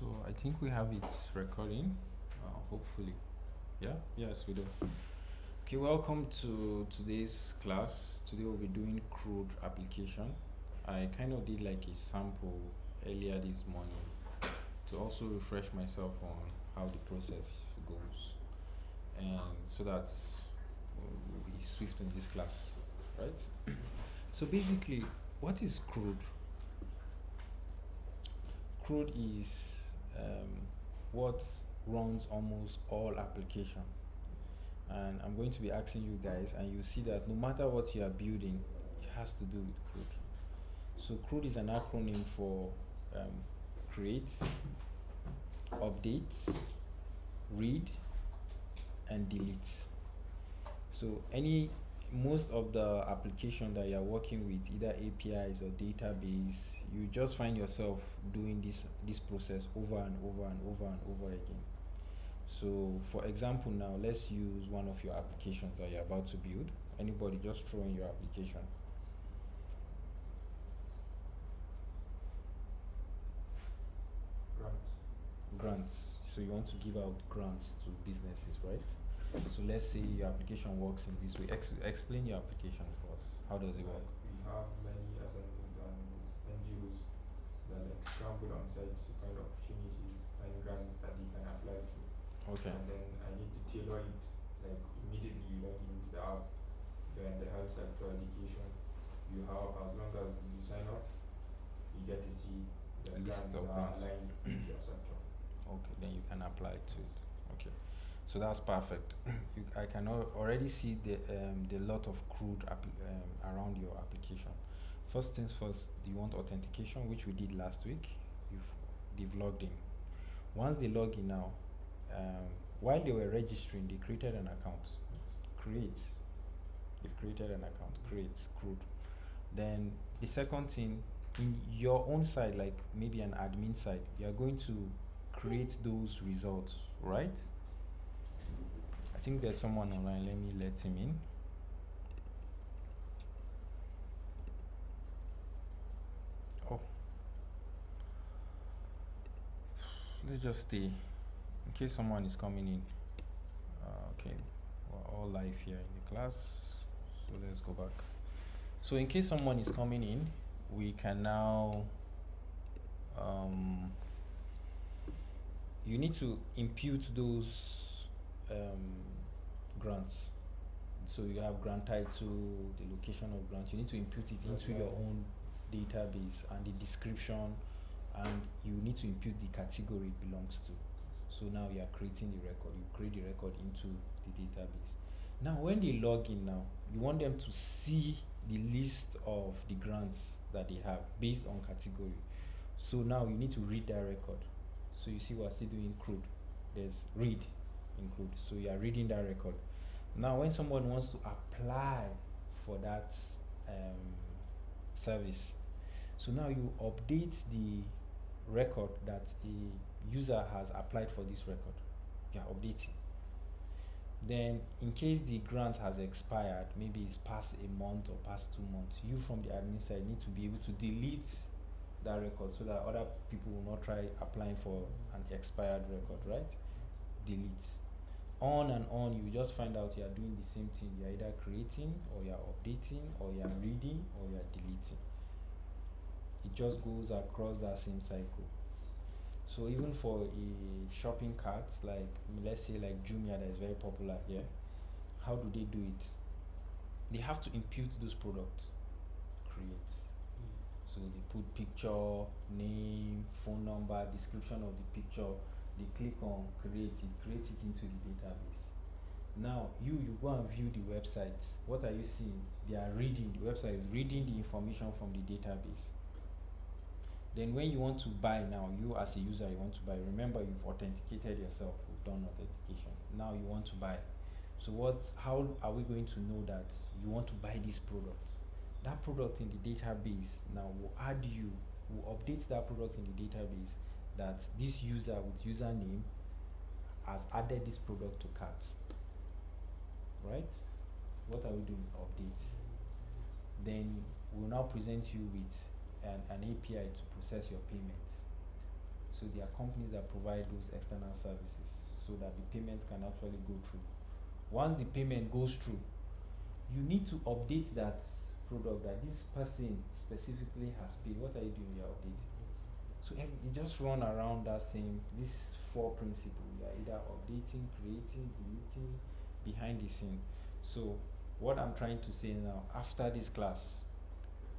So I think we have it recording, hopefully. Yeah, yes, we do. Okay, welcome to today's class. Today we'll be doing CRUD application. I kind of did like a sample earlier this morning to also refresh myself on how the process goes, and so that we'll be swift in this class, right? So basically, what is CRUD? CRUD is what runs almost all application, and I'm going to be asking you guys, and you see that no matter what you are building, it has to do with CRUD. So CRUD is an acronym for create, update, read, and delete. So most of the application that you're working with, either APIs or database, you just find yourself doing this process over and over and over and over again. So for example, now let's use one of your applications that you're about to build. Anybody just throw in your application. Grants. So you want to give out grants to businesses, right? So let's say your application works in this way. Explain your application for us. How does it work? We have many SMEs and NGOs that like scramble on site to find opportunities and grants that they can apply to. Okay. And then I need to tailor it like immediately you log into the app. Then the health sector education, you have, as long as you sign up, you get to see the List grants of that are grants. aligned with your sector. Okay, then you can apply to it. Okay, so that's perfect. I can already see the lot of CRUD around your application. First things first, you want authentication, which we did last week. They've logged in. Once they log in now, while they were registering, they created an account. They've created an account. Create CRUD. Then the second thing, in your own side, like maybe an admin side, you are going to create those results, right? I think there's someone online. Let me let him in. Oh, let's just stay in case someone is coming in. Okay, we're all live here in the class, so let's go back. So in case someone is coming in, we can now you need to impute those grants. So you have grant title, the location of grant. You need to impute it into your own database and the description, and you need to impute the category it belongs to. So now you are creating the record. You create the record into the database. Now when they log in now, you want them to see the list of the grants that they have based on category. So now you need to read that record. So you see we're still doing CRUD. There's read in CRUD. So you are reading that record. Now when someone wants to apply for that service, so now you update the record that a user has applied for this record. You are updating. Then in case the grant has expired, maybe it's past a month or past 2 months, you from the admin side need to be able to delete that record so that other people will not try applying for an expired record, right? Delete. On and on, you just find out you are doing the same thing. You're either creating, or you're updating, or you're reading, or you're deleting. It just goes across that same cycle. So even for a shopping cart, like let's say like Jumia, that is very popular here, how do they do it? They have to impute those products. Create. So they put picture, name, phone number, description of the picture. They click on create. It creates it into the database. Now you go and view the website. What are you seeing? They are reading. The website is reading the information from the database. Then when you want to buy now, you as a user, you want to buy. Remember, you've authenticated yourself. You've done authentication. Now you want to buy. So how are we going to know that you want to buy this product? That product in the database now will update that product in the database that this user with username has added this product to cart. Right? What are we doing? Update. Then we'll now present you with an API to process your payment. So So there are companies that provide those external services so that the payments can actually go through. Once the payment goes through, you need to update that product that this person specifically has paid. What are you doing? You're updating. So you just run around that same, these four principles. You are either updating, creating, deleting, behind the scene. So what I'm trying to say now, after this class,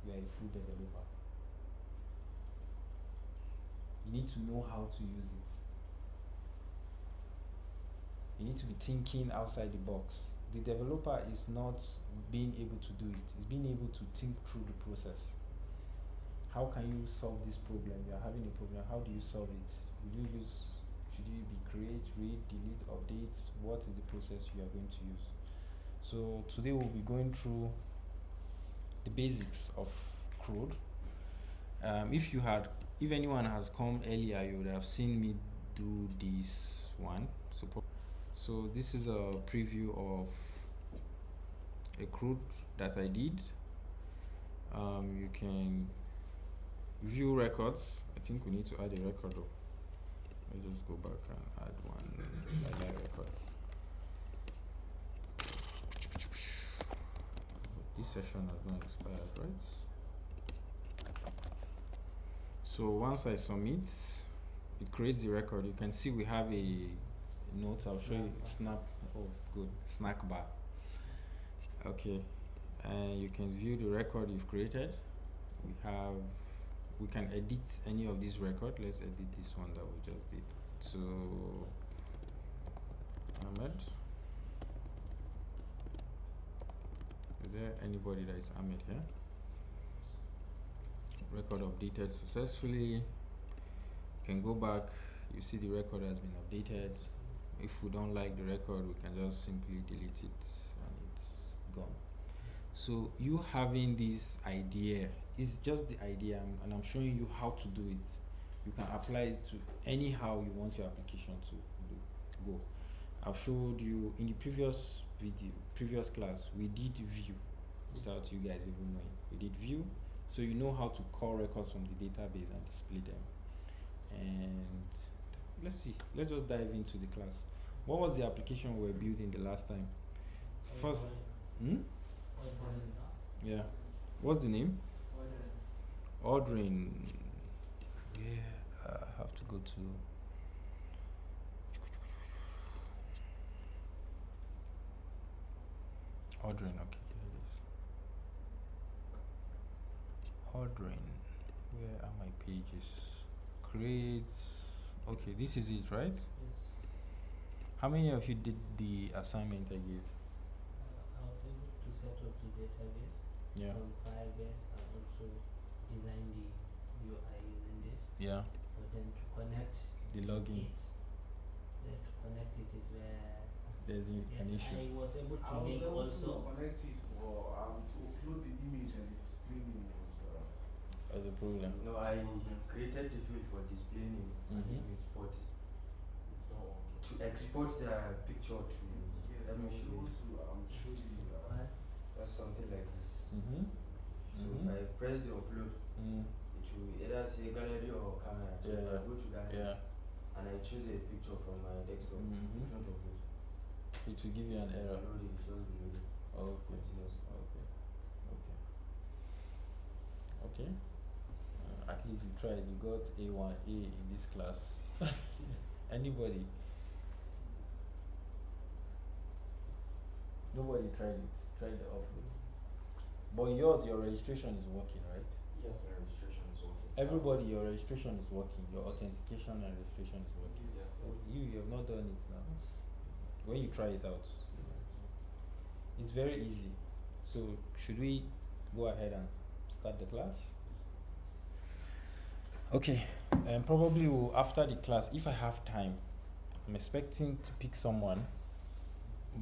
you are a full developer. You need to know how to use it. You need to be thinking outside the box. The developer is not being able to do it, it's being able to think through the process. How can you solve this problem? You are having a problem, how do you solve it? Should you be create, read, delete, update? What is the process you are going to use? So today we'll be going through the basics of CRUD. If anyone has come earlier, you would have seen me do this one. So this is a preview of a CRUD that I did. You can view records. I think we need to add a record. Let's just go back and add one like that record. This session has not expired, right? So once I submit, it creates the record. You can see we have a note. I'll show you. Snack bar. Okay, and you can view the record you've created. We can edit any of these records. Let's edit this one that we just did. So Ahmed, is there anybody that is Ahmed here? Record updated successfully. You can go back, you see the record has been updated. If we don't like the record, we can just simply delete it and it's gone. So you having this idea is just the idea, and I'm showing you how to do it. You can apply it to anyhow you want your application to go. I've showed you in the previous class, we did view without you guys even knowing. We did view, so you know how to call records from the database and display them. And let's just dive into the class. What was the application we were building the last time? First, yeah. What's the name? Ordering. Yeah, I have to go to. Ordering. Okay, here it is. Ordering. Where are my pages? Create. Okay, this is it, right? Yes. How many of you did the assignment I gave? I was able to set up the database from Firebase and also design the UI using this. Yeah. But then to connect The login. then to connect it is where There's an issue. I was able to I was link able also. to connect it, but to upload the image and the display name was As a problem. No, I created the field for display name and Mhm. export. It's not working. To export the picture to, yes, let I me was show able you. to show you What? That's something like this. Mm-hmm. So if I press the upload, it will either say gallery or camera. So if I Yeah. go to gallery and I choose a picture from my desktop, Mhm. which one to upload? It will give you an error. Loading, it's just be loading Okay. continuously. Okay. At least you tried. You got A1A in this class. Anybody? Nobody tried it. Tried the upload. But your registration is working, right? Yes, my registration is working. Everybody, your registration is working. Your authentication and registration is working. Yes, So sir. you have not done it now. When you try it out, it's very easy. So should we go ahead and start the class? Okay. Probably after the class, if I have time, I'm expecting to pick someone,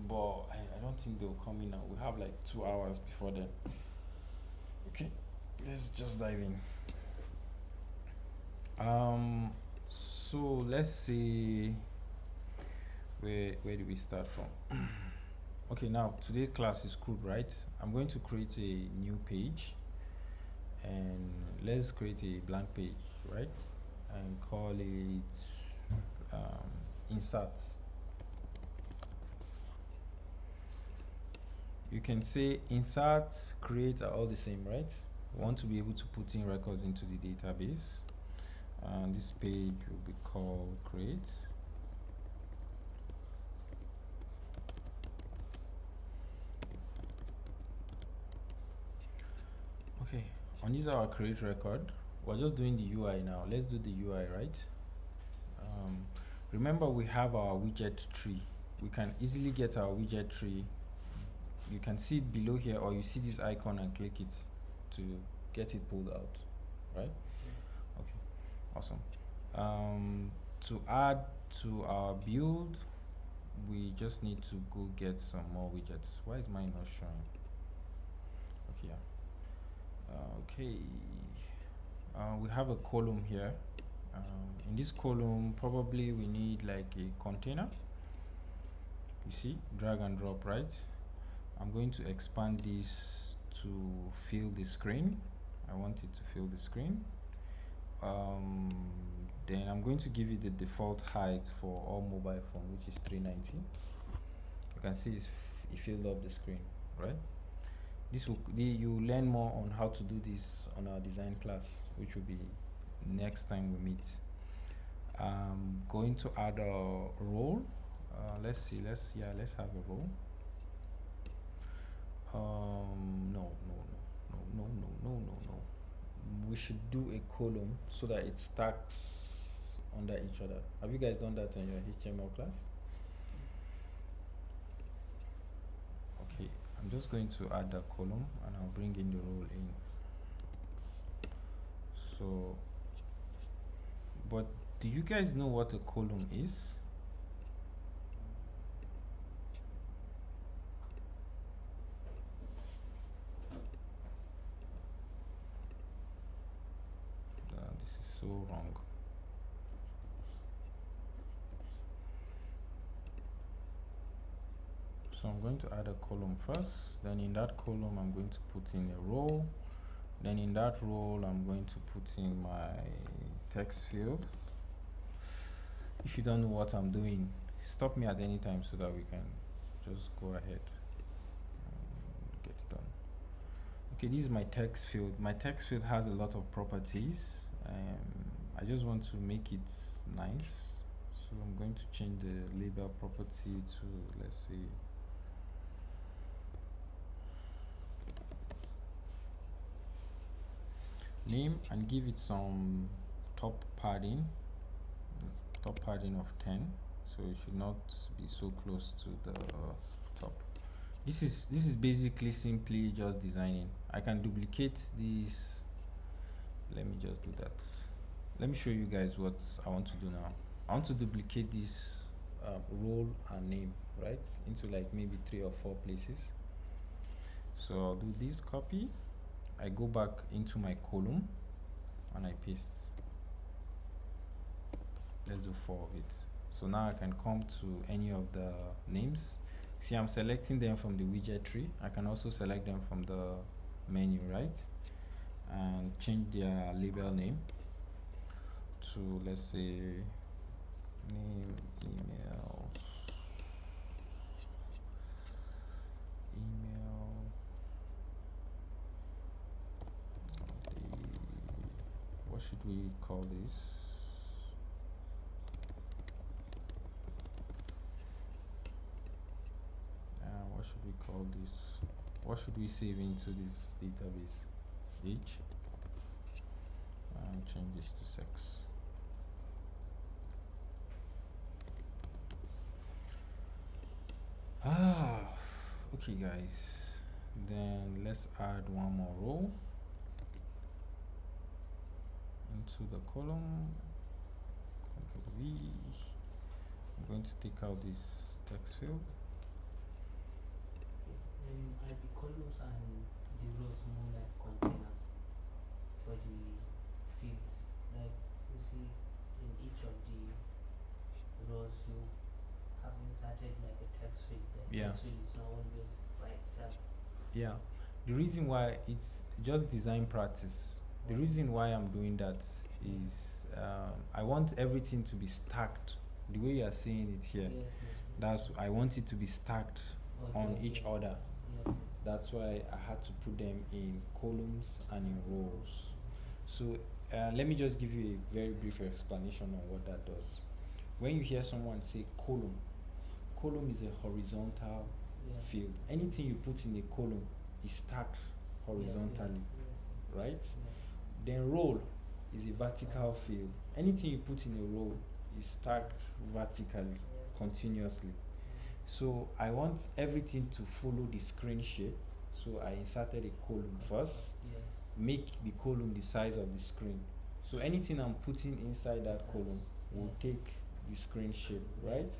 but I don't think they'll come in now. We have like 2 hours before then. Okay, let's just dive in. So let's see, where do we start from? Okay, now today's class is CRUD, right? I'm going to create a new page, and let's create a blank page, right? and call it insert. You can say insert, create are all the same, right? We want to be able to put in records into the database, and this page will be called create. Okay, on this our create record, we're just doing the UI now. Let's do the UI, right? Remember we have our widget tree. We can easily get our widget tree. You can see it below here, or you see this icon and click it to get it pulled out, right? Okay, awesome. To add to our build, we just need to go get some more widgets. Why is mine not showing? Okay, yeah. We have a column here. In this column, probably we need like a container. You see, drag and drop, right? I'm going to expand this to fill the screen. I want it to fill the screen. Then I'm going to give it the default height for all mobile phone, which is 390. You can see it filled up the screen, right? This will you learn more on how to do this on our design class, which will be next time we meet. I'm going to add a role. Let's have a role. No. We should do a column so that it stacks under each other. Have you guys done that in your HTML class? Okay, I'm just going to add the column and I'll bring in the role in. So, but do you guys know what a column is? So wrong. So I'm going to add a column first, then in that column I'm going to put in a row, then in that row I'm going to put in my text field. If you don't know what I'm doing, stop me at any time so that we can just go ahead and get it done. Okay, this is my text field. My text field has a lot of properties. I just want to make it nice, so I'm going to change the label property to, let's say, name, and give it some top padding of 10, so it should not be so close to the top. This is basically simply just designing. I can duplicate this. Let me just do that. Let me show you guys what I want to do now. I want to duplicate this role and name, right, into like maybe 3 or 4 places. So I'll do this copy. I go back into my column and I paste. Let's do 4 of it. So now I can come to any of the names. See, I'm selecting them from the widget tree. I can also select them from the menu, right? And change their label name to, let's say, name, email, what should we call this? What should we call this? What should we save into this database? Age, and change this to sex. Okay guys, then let's add one more row into the column. Control V. I'm going to take out this text field. Are the columns and the rows more like containers for the fields? Like you see in each of the rows you have inserted like a text field. The text field is not always by itself. Yeah, the reason why it's just design practice. The reason why I'm doing that is I want everything to be stacked the way you are saying it here. That's I want it to be stacked on each other. That's why I had to put them in columns and in rows. So let me just give you a very brief explanation on what that does. When you hear someone say column is a horizontal field. Anything you put in a column is stacked horizontally, right? Then row is a vertical field. Anything you put in a row is stacked vertically, continuously. So I want everything to follow the screen shape. So I inserted a column first. Make the column the size of the screen. So anything I'm putting inside that column will take the screen shape, right?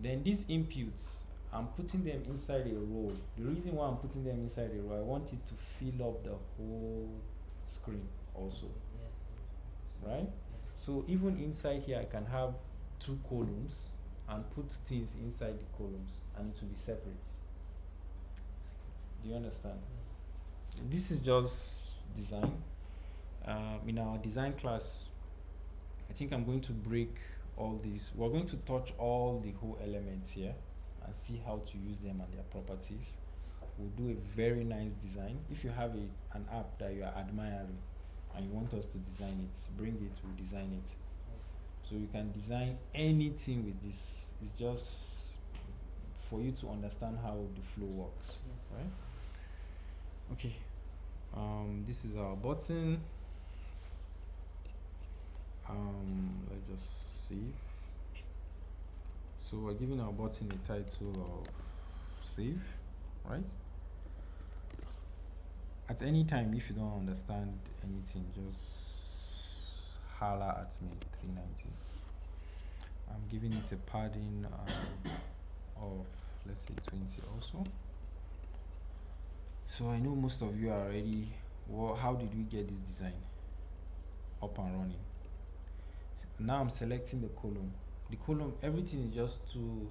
Then these inputs, I'm putting them inside a row. The reason why I'm putting them inside a row, I want it to fill up the whole screen also, right? So even inside here, I can have two columns and put things inside the columns, and it will be separate. Do you understand? This is just design. In our design class, I think I'm going to break all these. We're going to touch all the whole elements here and see how to use them and their properties. We'll do a very nice design. If you have an app that you are admiring and you want us to design it, bring it, we'll design it. So you can design anything with this. It's just for you to understand how the flow works, right? Okay. This is our button. Let's just save. So we're giving our button a title of save, right? At any time, if you don't understand anything, just holler at me. 390. I'm giving it a padding of, let's say, 20 also. So I know most of you are already. Well, how did we get this design up and running? Now I'm selecting the column. The column, everything is just too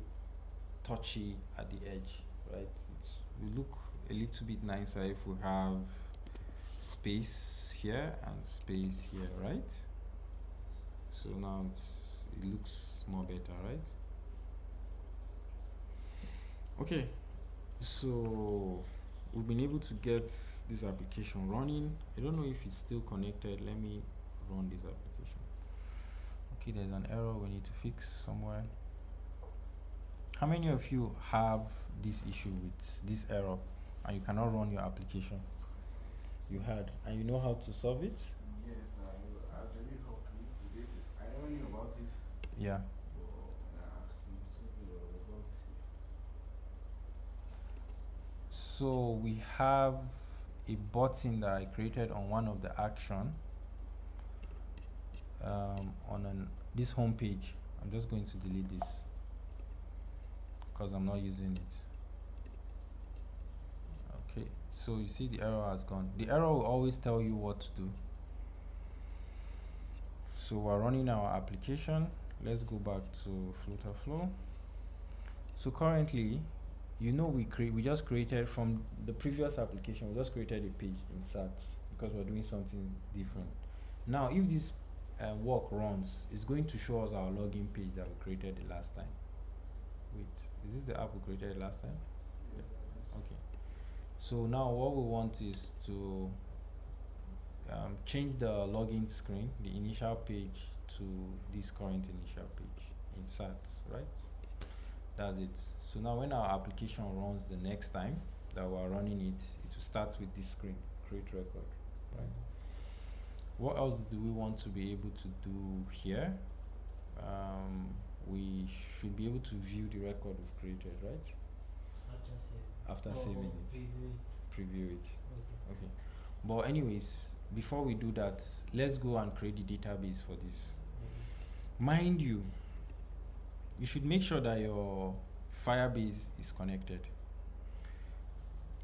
touchy at the edge, right? It will look a little bit nicer if we have space here and space here, right? So now it looks more better, right? Okay, so we've been able to get this application running. I don't know if it's still connected. Let me run this application. Okay, there's an error we need to fix somewhere. How many of you have this issue with this error and you cannot run your application? You had, and you know how to solve it? Yes, I actually helped me with this. I never knew about it. Yeah. But when I asked him, he told me about it. So we have a button that I created on one of the action on this home page. I'm just going to delete this because I'm not using it. Okay, so you see the error has gone. The error will always tell you what to do. So we're running our application. Let's go back to Flutter Flow. So currently, you know, we just created from the previous application, we just created a page in SAT because we're doing something different. Now, if this work runs, it's going to show us our login page that we created the last time. Wait, is this the app we created last time? Yeah. Okay. So now what we want is to change the login screen, the initial page, to this current initial page in SAT, right? That's it. So now when our application runs the next time that we're running it, it will start with this screen, create record, right? What else do we want to be able to do here? We should be able to view the record we've created, right? After saving it. Preview it. Okay. But anyways, before we do that, let's go and create the database for this. Mind you, you should make sure that your Firebase is connected.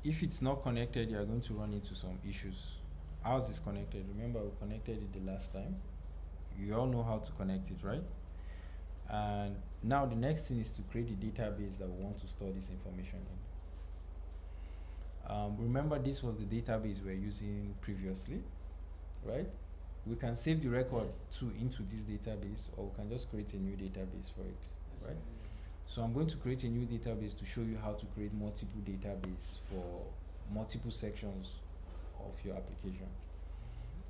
If it's not connected, you are going to run into some issues. Ours is connected. Remember, we connected it the last time. You all know how to connect it, right? And now the next thing is to create the database that we want to store this information in. Remember, this was the database we were using previously, right? we can save the record into this database, or we can just create a new database for it, right? So I'm going to create a new database to show you how to create multiple database for multiple sections of your application.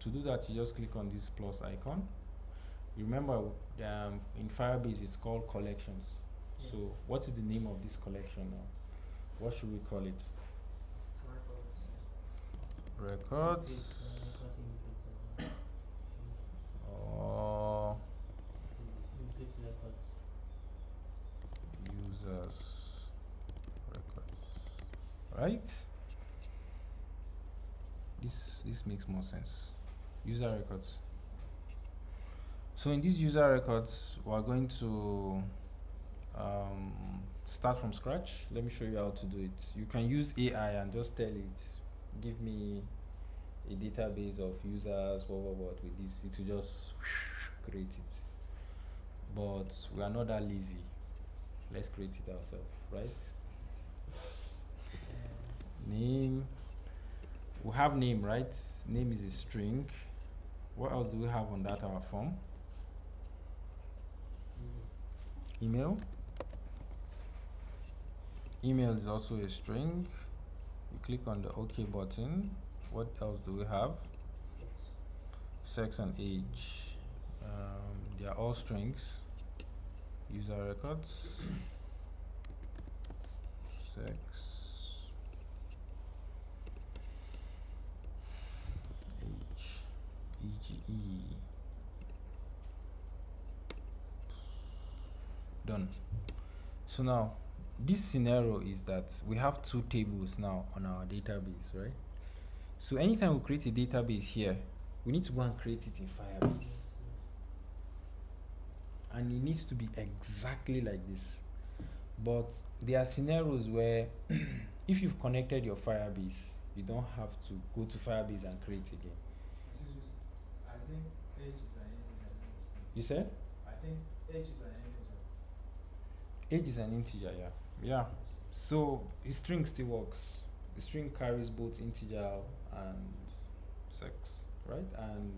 To do that, you just click on this plus icon. Remember, in Firebase it's called collections. Yes. So what is the name of this collection now? What should we call it? Records or users records, right? This makes more sense. User records. So in these user records, we're going to start from scratch. Let me show you how to do it. You can use AI and just tell it, give me a database of users, what with this. It will just create it. But we are not that lazy. Let's create it ourselves, right? Name. We have name, right? Name is a string. What else do we have on that our form? Email. Email is also a string. You click on the OK button. What else do we have? Sex and age. They are all strings. User records. Sex. Age. EGE. Done. So now, this scenario is that we have two tables now on our database, right? So anytime we create a database here, we need to go and create it in Firebase. And it needs to be exactly like this. But there are scenarios where if you've connected your Firebase, you don't have to go to Firebase and create again. I think age is an integer. You said? I think age is an integer. Age is an integer, yeah. Yeah. So a string still works. The string carries both integer and sex, right? And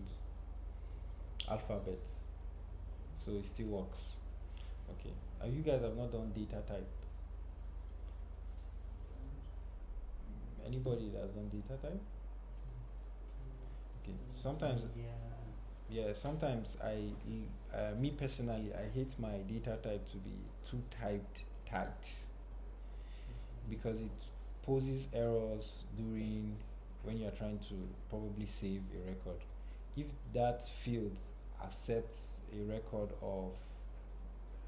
alphabet. So it still works. Okay. You guys have not done data type. Anybody that has done data type? Okay. Sometimes sometimes me personally, I hate my data type to be too typed tight, because it poses errors during when you're trying to probably save a record. If that field accepts a record of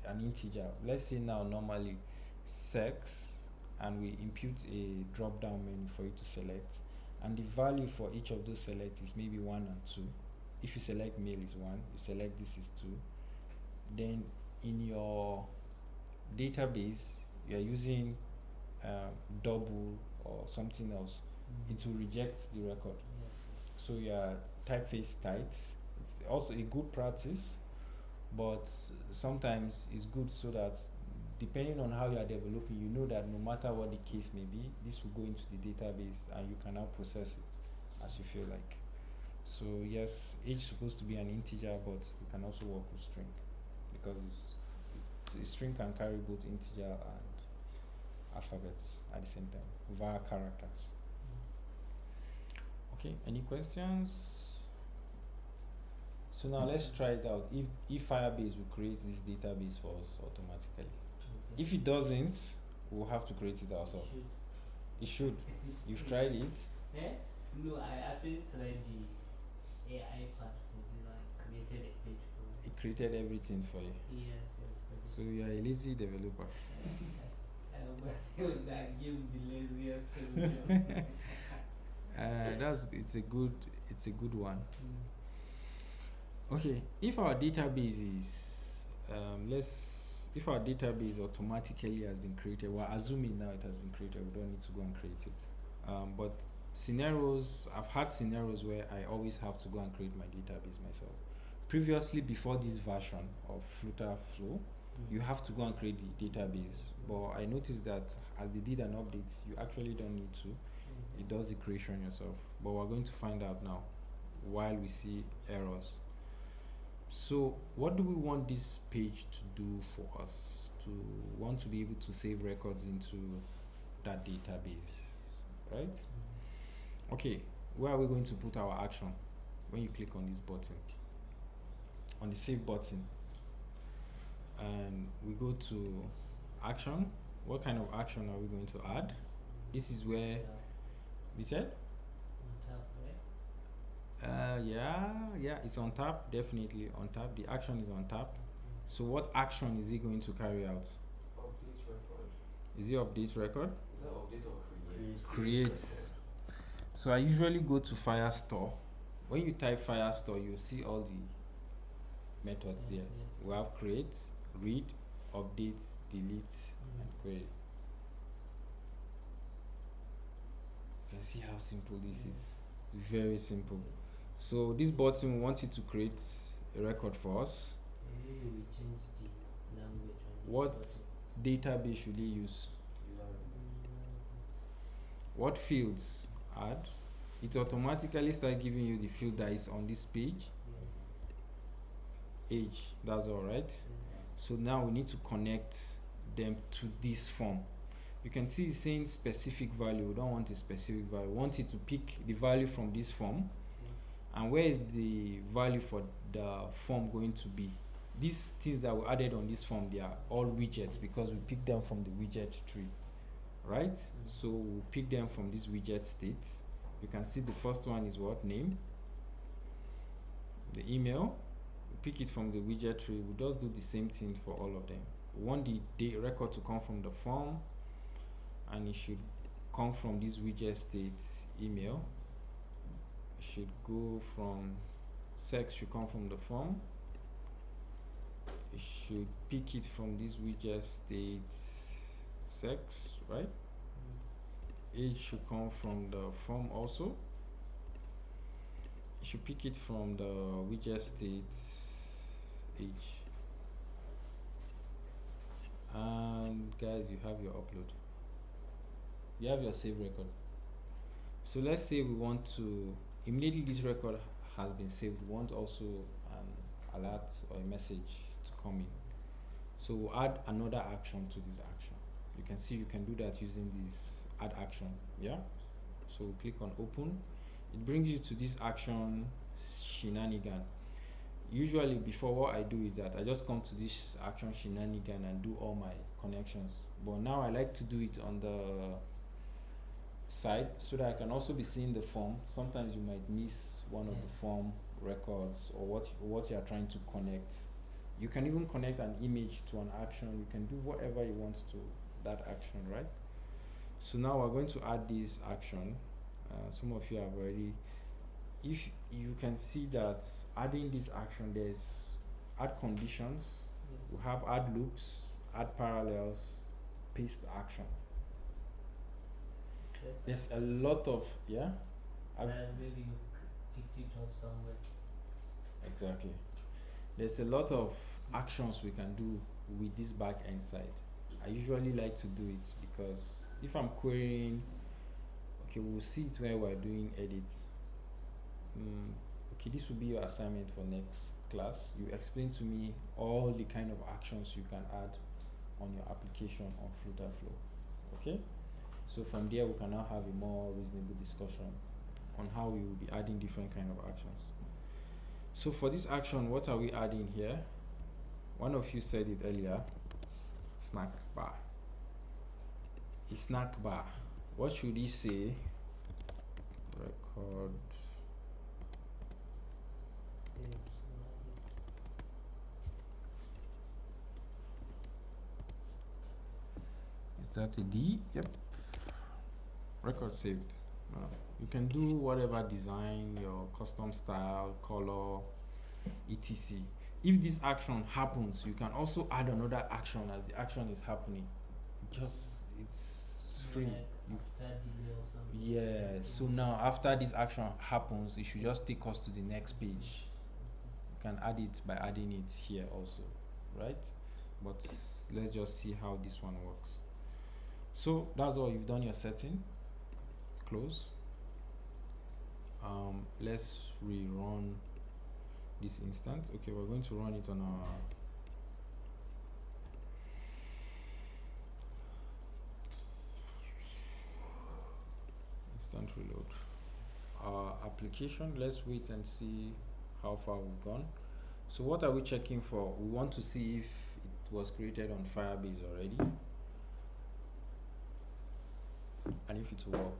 an integer, let's say now normally sex, and we impute a drop down menu for you to select, and the value for each of those select is maybe 1 and 2. If you select male is 1, you select this is 2, then in your database you are using double or something else, it will reject the record. So your typeface tight. It's also a good practice, but sometimes it's good so that depending on how you are developing, you know that no matter what the case may be, this will go into the database and you can now process it as you feel like. So yes, age is supposed to be an integer, but we can also work with string, because a string can carry both integer and alphabets at the same time via characters. Okay, any questions? So now let's try it out. If Firebase will create this database for us automatically. If it doesn't, we'll have to create it ourselves. It should. You've tried it? No, I actually tried the AI part for it. I created a page for it. It created everything for you. Yes. So you are a lazy developer. That gives the laziest solution. It's a good one. Okay, if our database is if our database automatically has been created, we're assuming now it has been created, we don't need to go and create it. But I've had scenarios where I always have to go and create my database myself. Previously, before this version of Flutter Flow, you have to go and create the database. But I noticed that as they did an update, you actually don't need to. It does the creation yourself. But we're going to find out now while we see errors. So what do we want this page to do for us? To want to be able to save records into that database, right? Okay, where are we going to put our action? When you click on this button, on the save button, and we go to action, what kind of action are we going to add? This is where we said On top, right? yeah, it's on top, definitely on top. The action is on top. So what action is it going to carry out? Update record. Is it update record? Is that update or create? Creates. So I usually go to Firestore. When you type Firestore, you'll see all the methods there. Yes. We have create, read, update, delete, and query. You can see how simple this is. Very simple. So this button, we want it to create a record for us. Maybe we change the language on the What button. database should they use? What fields add? It automatically starts giving you the field that is on this page. Age, that's all right. So now we need to connect them to this form. You can see it's saying specific value. We don't want a specific value. We want it to pick the value from this form. And where is the value for the form going to be? These things that were added on this form, they are all widgets because we picked them from the widget tree, right? So we'll pick them from this widget state. You can see the first one is what? Name. The email, we pick it from the widget tree. We just do the same thing for all of them. We want the record to come from the form, and it should come from this widget state email. It should go from sex, should come from the form. It should pick it from this widget state sex, right? Age should come from the form also. You should pick it from the widget state age. And guys, you have your upload. You have your save record. So let's say we want to immediately this record has been saved. We want also an alert or a message to come in. So we'll add another action to this action. You can see you can do that using this add action. Yeah. So we'll click on open. It brings you to this action shenanigan. Usually before, what I do is that I just come to this action shenanigan and do all my connections. But now I like to do it on the side so that I can also be seeing the form. Sometimes you might miss one of the form records or what you are trying to connect. You can even connect an image to an action. You can do whatever you want to that action, right? So now we're going to add this action. Some of you have already, if you can see that adding this action, there's add conditions, we have add loops, add parallels, paste action. There's a lot of Maybe you picked it up somewhere. Exactly. There's a lot of actions we can do with this back end side. I usually like to do it because if I'm querying, okay, we'll see it when we're doing edit. Okay, this will be your assignment for next class. You explain to me all the kind of actions you can add on your application on Flutter Flow. Okay? So from there we can now have a more reasonable discussion on how we will be adding different kind of actions. So for this action, what are we adding here? One of you said it earlier, snack bar. A snack bar. What should he say? Record. Is that a D? Yep. Record saved. You can do whatever design, your custom style, color, etc. If this action happens, you can also add another action as the action is happening. It's free. After delay or something. Yeah, so now after this action happens, it should just take us to the next page. You can add it by adding it here also, right? But let's just see how this one works. So that's all. You've done your setting. Close. Let's rerun this instance. Okay, we're going to run it on our instant reload. Our application, let's wait and see how far we've gone. So what are we checking for? We want to see if it was created on Firebase already and if it will work.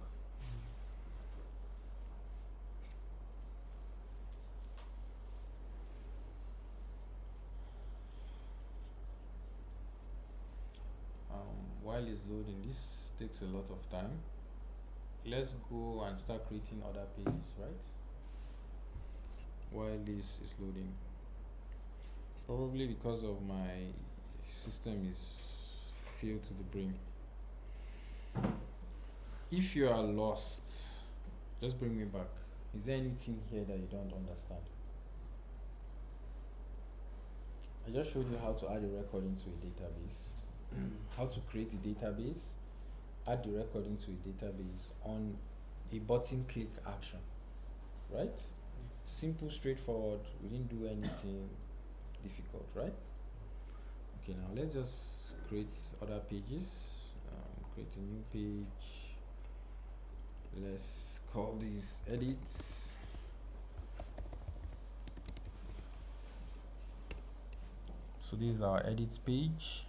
While it's loading, this takes a lot of time. Let's go and start creating other pages, right? While this is loading. Probably because of my system is filled to the brim. If you are lost, just bring me back. Is there anything here that you don't understand? I just showed you how to add a record into a database, how to create a database, add the record into a database on a button click action, right? Simple, straightforward. We didn't do anything difficult, right? Okay, now let's just create other pages. Create a new page. Let's call this edit. So this is our edit page.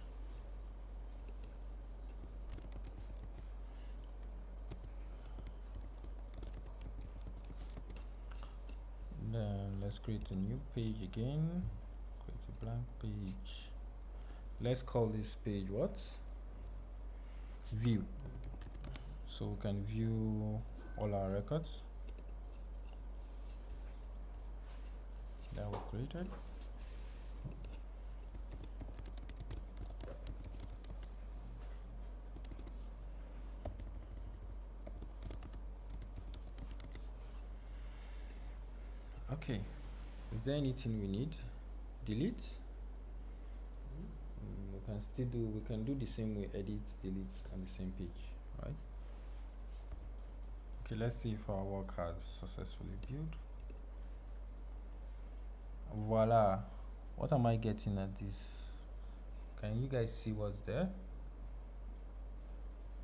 Then let's create a new page again. Create a blank page. Let's call this page what? View. So we can view all our records that were created. Okay, is there anything we need? Delete? We can do the same way, edit, delete on the same page, right? Okay, let's see if our work has successfully built. Voila. What am I getting at this? Can you guys see what's there?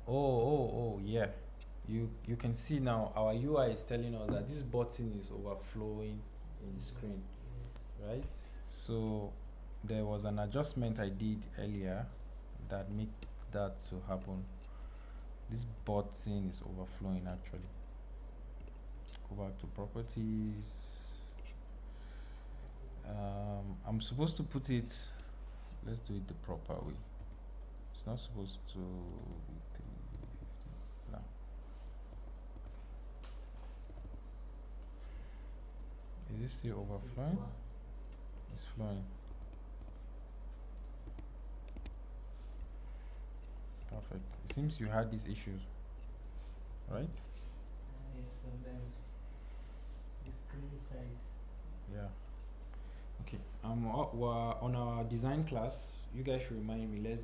Oh, yeah. You can see now our UI is telling us that this button is overflowing in the screen, right? So there was an adjustment I did earlier that made that to happen. This button is overflowing actually. Go back to properties. I'm supposed to put it, let's do it the proper way. It's not supposed to be 350 now. Is this still overflowing? It's flowing. Perfect. It seems you had these issues, right? Yes, sometimes the screen size. Yeah. Okay. On our design class, you guys should remind me.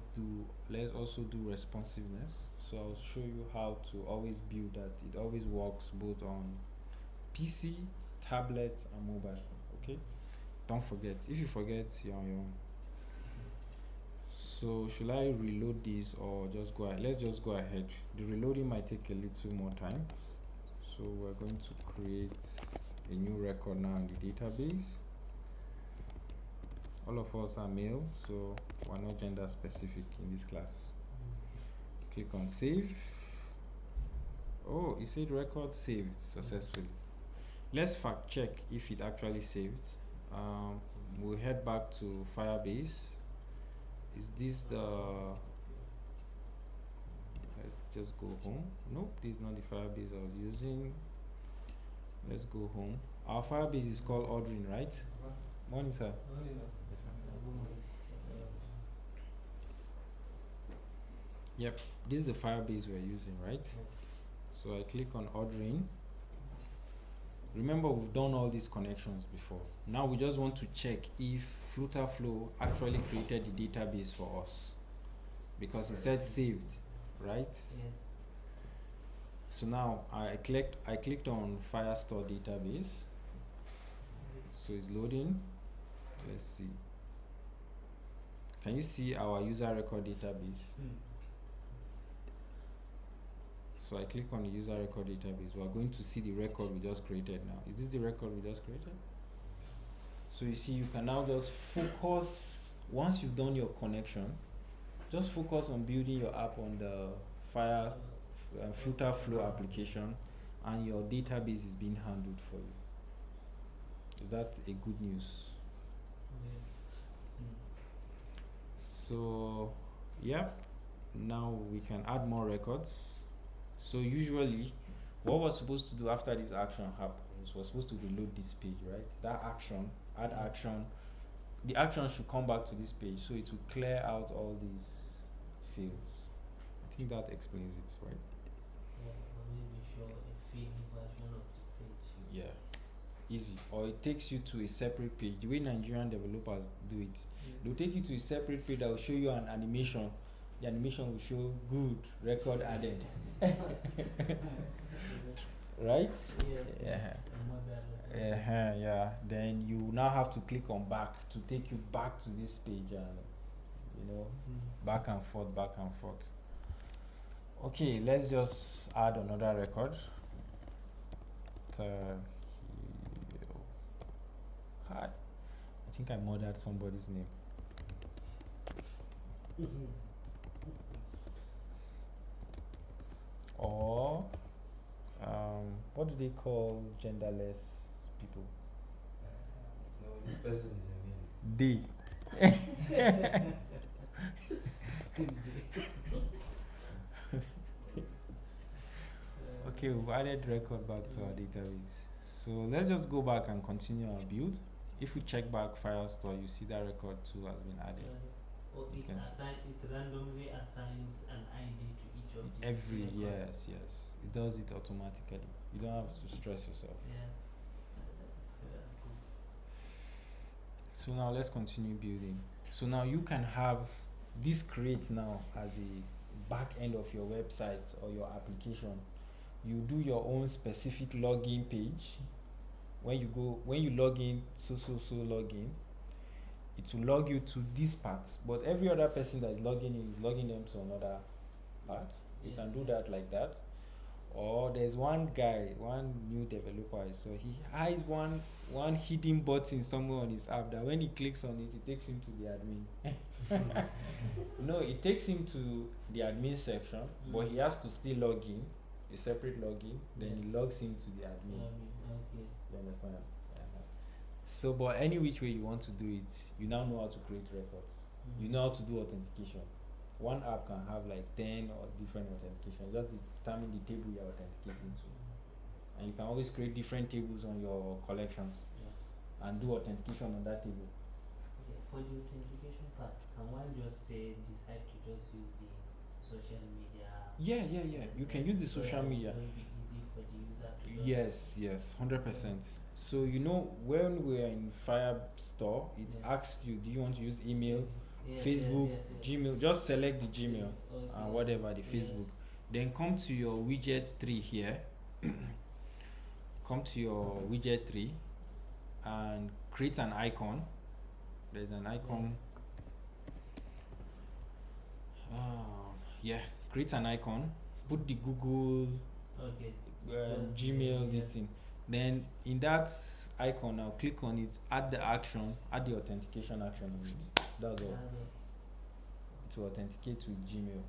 Let's also do responsiveness. So I'll show you how to always build that. It always works both on PC, tablet, and mobile. Okay. Don't forget. If you forget, you're on your own. So should I reload this or just go ahead? Let's just go ahead. The reloading might take a little more time. So we're going to create a new record now in the database. All of us are male, so we're not gender specific in this class. Click on save. Oh, it said record saved successfully. Let's fact check if it actually saved. We'll head back to Firebase. Is this the, let's just go home. Nope, this is not the Firebase I was using. Let's go home. Our Firebase is called Ordering, right? Morning, sir. Yes, sir. Yep, this is the Firebase we're using, right? So I click on Ordering. Remember, we've done all these connections before. Now we just want to check if Flutter Flow actually created the database for us, because it said saved, right? Yes. So now I clicked on Firestore database. So it's loading. Let's see. Can you see our user record database? So I click on the user record database. We are going to see the record we just created now. Is this the record we just created? So you see, you can now just focus, once you've done your connection, just focus on building your app on the Flutter Flow application, and your database is being handled for you. Is that a good news? So, yeah, now we can add more records. So usually, what we're supposed to do after this action happens, we're supposed to reload this page, right? That action, add action, the action should come back to this page, so it will clear out all these fields. I think that explains it, right? Yeah, or maybe show a field version of the page. Yeah, easy. Or it takes you to a separate page. The way Nigerian developers do it, they'll take you to a separate page that will show you an animation. The animation will show good record added. Right? Yes. Yeah. Yeah. Then you now have to click on back to take you back to this page, and back and forth. Okay, let's just add another record. Hi. I think I murdered somebody's name. Or what do they call genderless people? No, this person is a male. They. Okay, we've added record back to our database. So let's just go back and continue our build. If we check back Firestore, you see that record too has been added. Or it randomly assigns an ID to each of the Every records. yes. It does it automatically. You don't have to stress yourself. Yeah. So now let's continue building. So now you can have this create now as a back end of your website or your application. You do your own specific login page. When you log in, login, it will log you to this part. But every other person that is logging in is logging them to another part. You can do that like that. Or there's one new developer, so he hides one hidden button somewhere on his app that when he clicks on it, it takes him to the admin. No, it takes him to the admin section, but he has to still log in, a separate login, then he logs him to the admin. Okay. You understand? So, but any which way you want to do it, you now know how to create records. You know how to do authentication. One app can have like 10 or different authentications, just determine the table you're authenticating to. And you can always create different tables on your collections and do authentication on that table. Okay, for the authentication part, can one just decide to just use the social media? Yeah. You can use the social media. It will be easy for the user to just Yes, 100%. So when we're in Firestore, it asks you, do you want to use email, Facebook, Gmail? Just select the Gmail and whatever the Facebook. Then come to your widget 3 here. Come to your widget 3 and create an icon. There's an icon. Create an icon. Put the Google, Gmail, this thing. Then in that icon, now click on it. Add the authentication action on it. That's all. To authenticate with Gmail.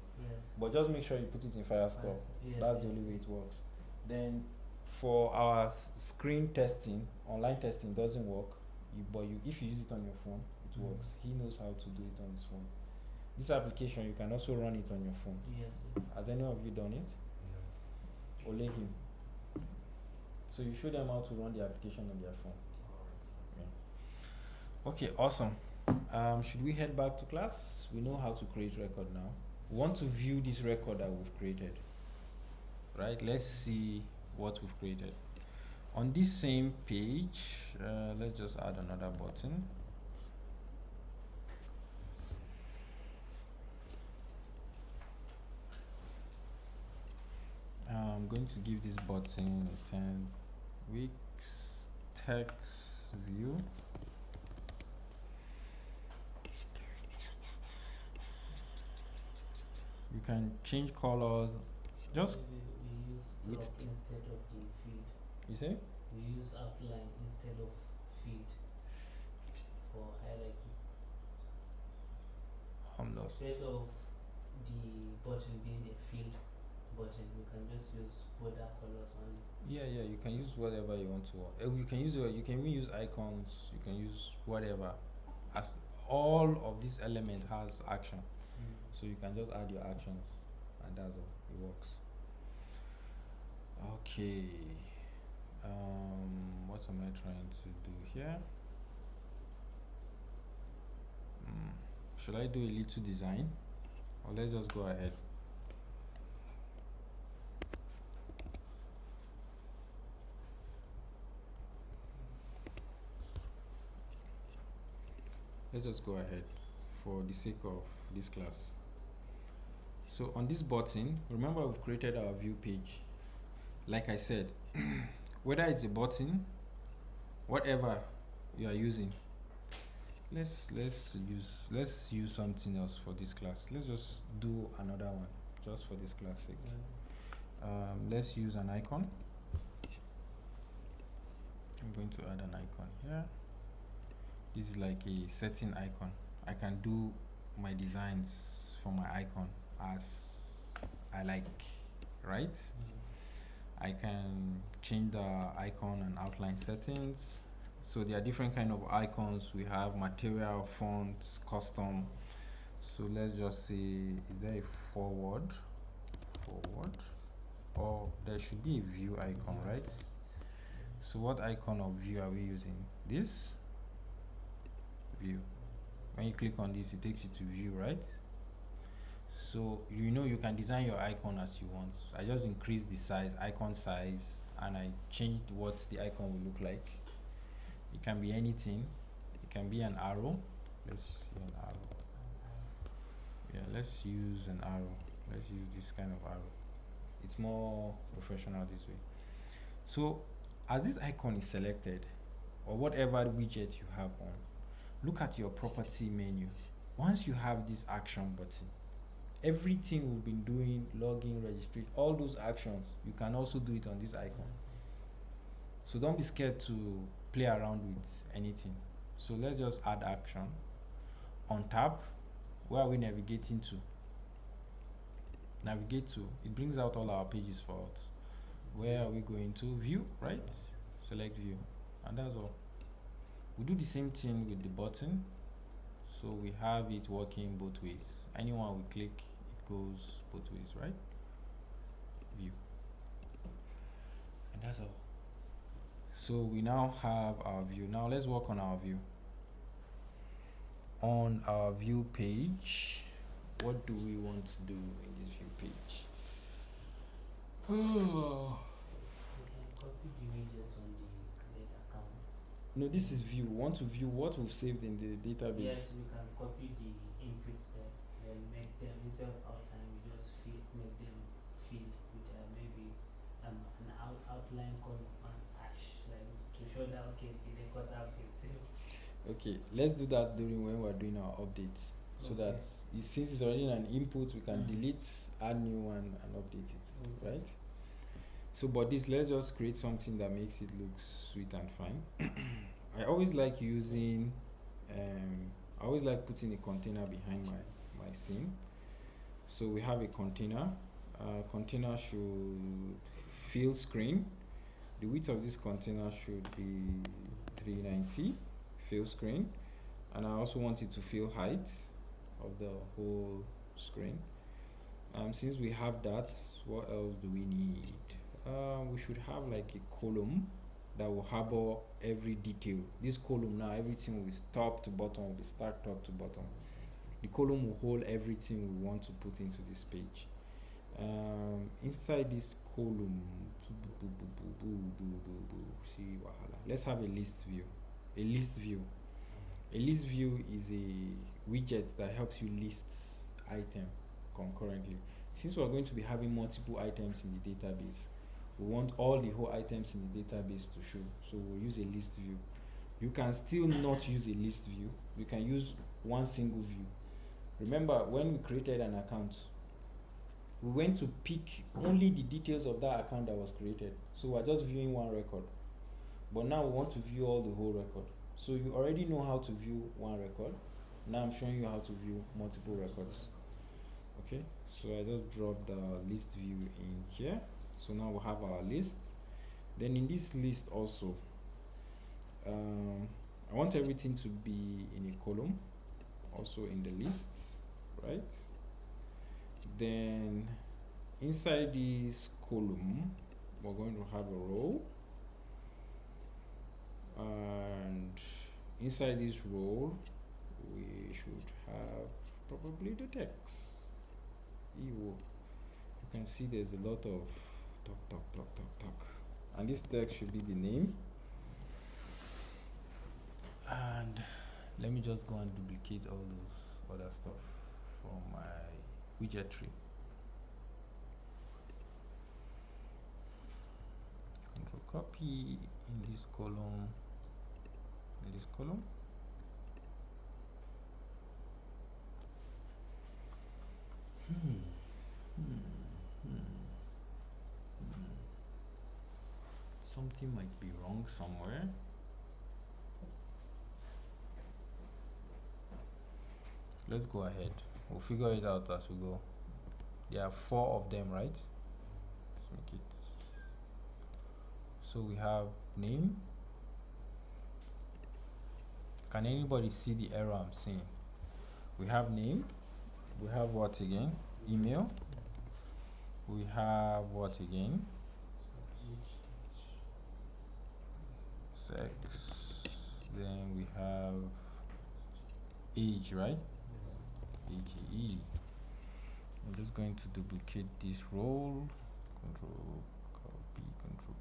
But just make sure you put it in Firestore. That's the only way it works. Then for our screen testing, online testing doesn't work. If you use it on your phone, it works. He knows how to do it on his phone. This application, you can also run it on your phone. Has any of you done it? Only him. So you show them how to run the application on their phone. Okay, awesome. Should we head back to class? We know how to create record now. We want to view this record that we've created. Right? Let's see what we've created. On this same page, let's just add another button. going to give this button a 10 weeks text view. You can change colors. Just we use with drop instead of the feed. you say? We use outline instead of feed for hierarchy. I'm lost. Instead of the button being a field button, we can just use border colors only. Yeah, you can use whatever you want to. You can use you can even use icons. You can use whatever. As all of this element has action, so you can just add your actions, and that's all. It works. Okay. What am I trying to do here? Should I do a little design, or let's just go ahead? Let's just go ahead for the sake of this class. So on this button, remember we've created our view page. Like I said, whether it's a button, whatever you are using, let's use something else for this class. Let's just do another one just for this class sake. Let's use an icon. I'm going to add an icon here. This is like a setting icon. I can do my designs for my icon as I like, right? I can change the icon and outline settings. So there are different kind of icons. We have material, font, custom. So let's just say, is there a forward, or there should be a view icon, right? So what icon of view are we using? This view. When you click on this, it takes you to view, right? So you can design your icon as you want. I just increased the size, icon size, and I changed what the icon will look like. It can be anything. It can be an arrow. Let's see an arrow. Yeah, let's use an arrow. Let's use this kind of arrow. It's more professional this way. So as this icon is selected, or whatever widget you have on, look at your property menu. Once you have this action button, everything we've been doing, login, registry, all those actions, you can also do it on this icon. So don't be scared to play around with anything. So let's just add action. On tab, where are we navigating to? Navigate to, it brings out all our pages for us. Where are we going to? View, right? Select view, and that's all. We do the same thing with the button. So we have it working both ways. Anyone we click, it goes both ways, right? View. And that's all. So we now have our view. Now let's work on our view. On our view page, what do we want to do in this view page? We can copy the widgets on the create account. No, this is view. We want to view what we've saved in the database. Yes, we can copy the inputs there, then make them instead of outline, we just make them field with maybe an outline column and hash, like to show that okay, the records have been saved. Okay, let's do that during when we're doing our updates, so Okay. that since it's already an input, we can delete, add new one, and update it, right? So, but this, let's just create something that makes it look sweet and fine. I always like using, I always like putting a container behind my scene. So we have a container. Container should fill screen. The width of this container should be 390 fill screen, and I also want it to fill height of the whole screen. Since we have that, what else do we need? We should have like a column that will harbor every detail. This column now, everything will be top to bottom, will be stacked top to bottom. The column will hold everything we want to put into this page. Inside this column, let's have a list view. A list view. A list view is a widget that helps you list items concurrently. Since we're going to be having multiple items in the database, We want all the whole items in the database to show, so we'll use a list view. You can still not use a list view. You can use one single view. Remember, when we created an account, we went to pick only the details of that account that was created. So we're just viewing one record. But now we want to view all the whole record. So you already know how to view one record. Now I'm showing you how to view multiple records. Okay, so I just dropped the list view in here. So now we have our list. Then in this list also, I want everything to be in a column, also in the lists, right? Then inside this column, we're going to have a row, and inside this row, we should have probably the text. You can see there's a lot of talk, and this text should be the name. And let me just go and duplicate all those other stuff from my widget tree. Control copy in this column. Something might be wrong somewhere. Let's go ahead. We'll figure it out as we go. There are 4 of them, right? Let's make it. So we have name. Can anybody see the error I'm seeing? We have name. We have what again? Email. We have what again? Sex. Then we have age, right? AGE. I'm just going to duplicate this role. Control copy, control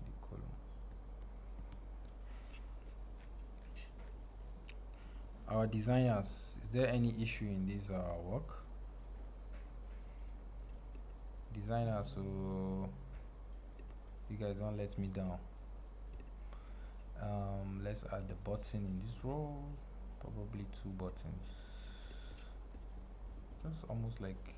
the column. Our designers, is there any issue in this work? Designers, so you guys don't let me down. Let's add the button in this row. Probably 2 buttons. Just almost like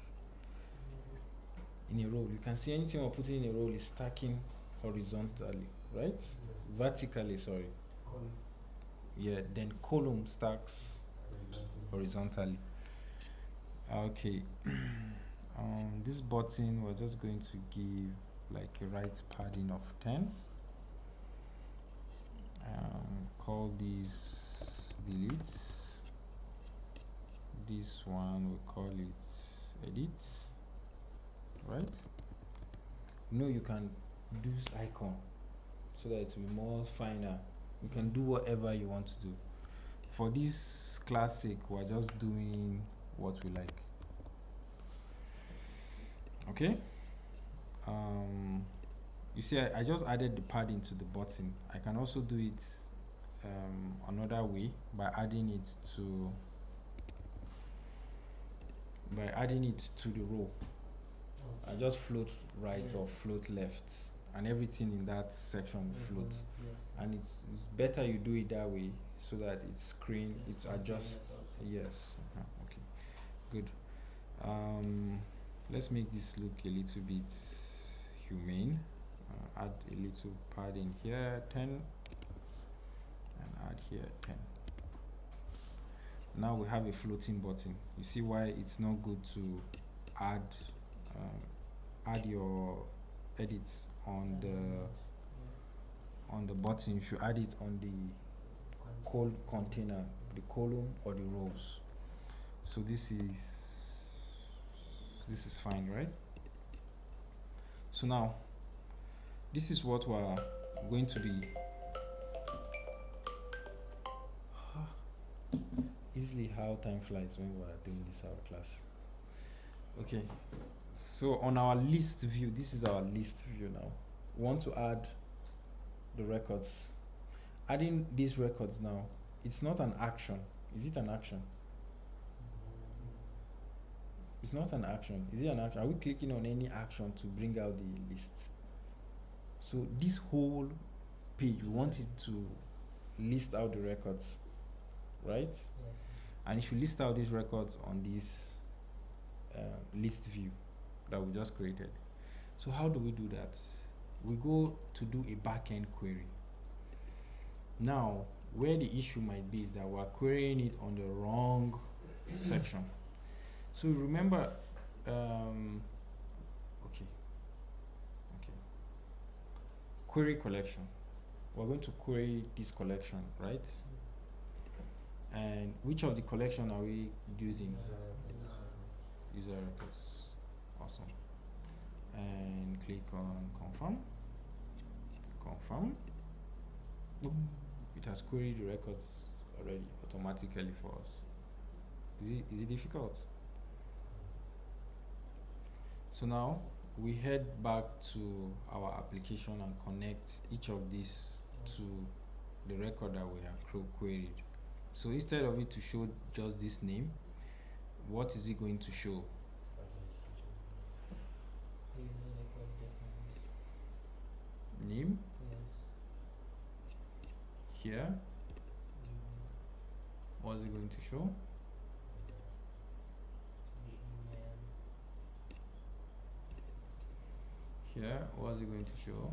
in a row. You can see anything we're putting in a row is stacking horizontally, right? Yes. Vertically, sorry. Yeah, then column stacks horizontally. Okay. This button we're just going to give like a right padding of 10. Call these delete. This one we call it edit, right? You can do icon so that it will be more finer. You can do whatever you want to do. For this classic, we're just doing what we like. Okay. You see, I just added the padding to the button. I can also do it another way by adding it to the row. I just float right or float left, and everything in that section will float. And it's better you do it that way so that it's screen, it adjusts. Yes. Okay. Good. Let's make this look a little bit humane. Add a little padding here, 10, and add here 10. Now we have a floating button. You see why it's not good to add your edits on the button. You should add it on the code container, the column or the rows. So this is fine, right? So now this is what we're going to be easily how time flies when we're doing this our class. Okay, so on our list view, this is our list view now. We want to add the records. Adding these records now, it's not an action. Is it an action? It's not an action. Is it an action? Are we clicking on any action to bring out the list? So this whole page, we want it to list out the records, right? Yes. And if you list out these records on this list view that we just created, so how do we do that? We go to do a backend query. Now, where the issue might be is that we're querying it on the wrong section. So remember, query collection. We're going to query this collection, right? And which of the collection are we using? User records. Awesome. And click on confirm. Confirm. Boom. It has queried the records already automatically for us. Is it difficult? So now we head back to our application and connect each of these to the record that we have queried. So instead of it to show just this name, what is it going to show? User record definition. Name Yes. here. What is it going to show? The email. Here, what is it going to show?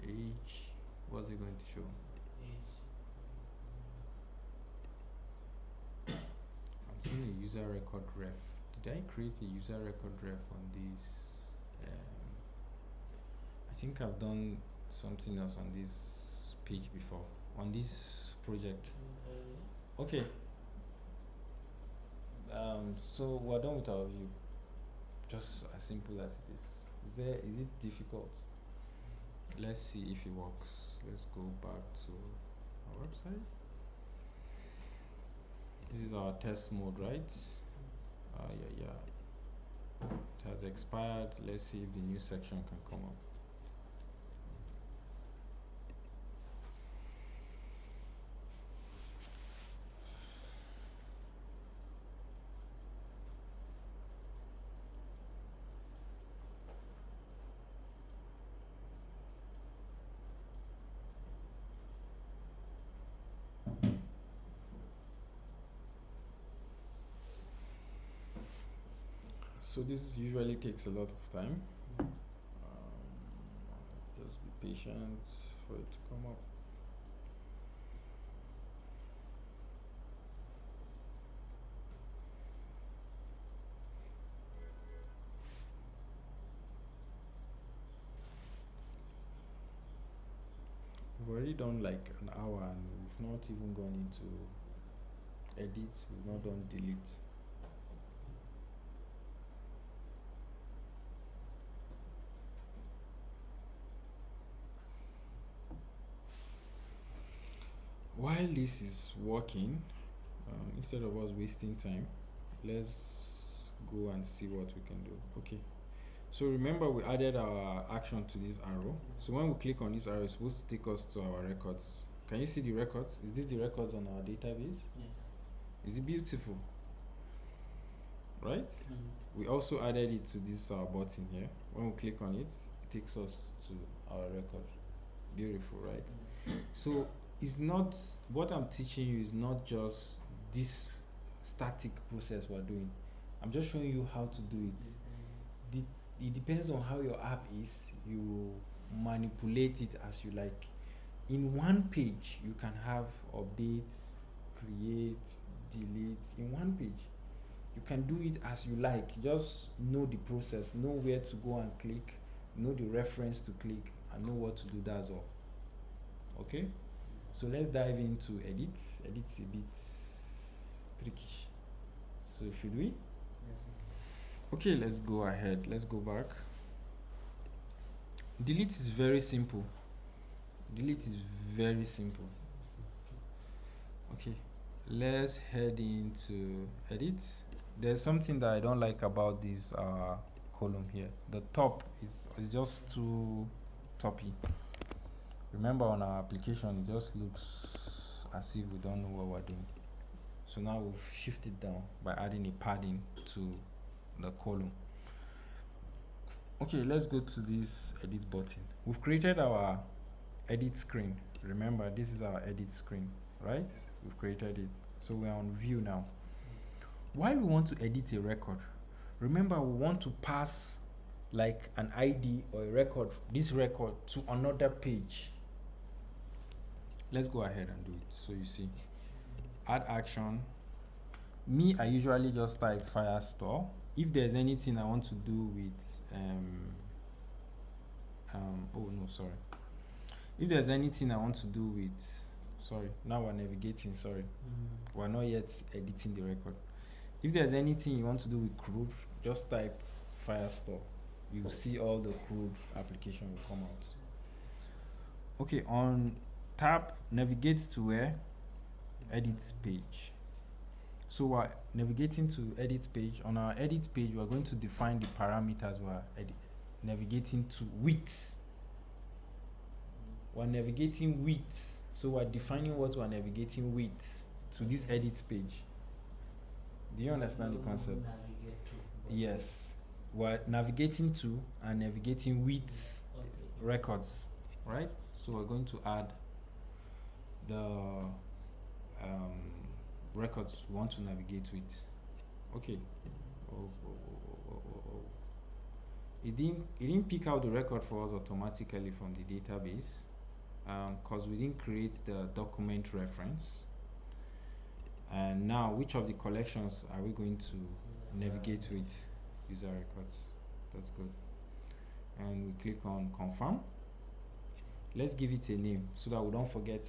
Age, what is it going to show? I'm seeing a user record ref. Did I create a user record ref on this? I think I've done something else on this page before, on this project. Okay. So we're done with our view. Just as simple as it is. Is it difficult? Let's see if it works. Let's go back to our website. This is our test mode, right? Yeah. It has expired. Let's see if the new section can come up. So this usually takes a lot of time. Just be patient for it to come up. We've already done like an hour and we've not even gone into edit, we've not done delete. While this is working, instead of us wasting time, let's go and see what we can do. Okay. So remember we added our action to this arrow. So when we click on this arrow, it's supposed to take us to our records. Can you see the records? Is this the records on our database? Yes. Is it beautiful? Right? Mm-hmm. We also added it to this button here. When we click on it, it takes us to our record. Beautiful, right? Mm-hmm. So it's not, what I'm teaching you is not just this static process we're doing. I'm just showing you how to do it. It depends on how your app is. You manipulate it as you like. In one page, you can have update, create, delete in one page. You can do it as you like. Just know the process, know where to go and click, know the reference to click, and know what to do. That's all. Okay? So let's dive into edit. Edit is a bit tricky. So should we? Yes. Okay, let's go ahead. Let's go back. Delete is very simple. Delete is very simple. Okay, let's head into edit. There's something that I don't like about this column here. The top is just too toppy. Remember, on our application, it just looks as if we don't know what we're doing. So now we've shifted down by adding a padding to the column. Okay, let's go to this edit button. We've created our edit screen. Remember, this is our edit screen, right? We've created it. So we're on view now. Why we want to edit a record? Remember, we want to pass like an ID or a record, this record, to another page. Let's go ahead and do it. So you see, add action. Me, I usually just type Firestore. If there's anything I want to do with if there's anything I want to do with, now we're navigating, we're not yet editing the record. If there's anything you want to do with CRUD, just type Firestore. You'll see all the CRUD application will come out. Okay, on tab, navigate to where? Edit page. So we're navigating to edit page. On our edit page, we're going to define the parameters we're navigating to width. We're navigating width. So we're defining what we're navigating with to this edit page. Do you understand the concept? Yes. We're navigating to and navigating with records, right? So we're going to add the records we want to navigate with. Okay. It didn't pick out the record for us automatically from the database, because we didn't create the document reference. And now, which of the collections are we going to navigate with? User records. That's good. And we click on confirm. Let's give it a name so that we don't forget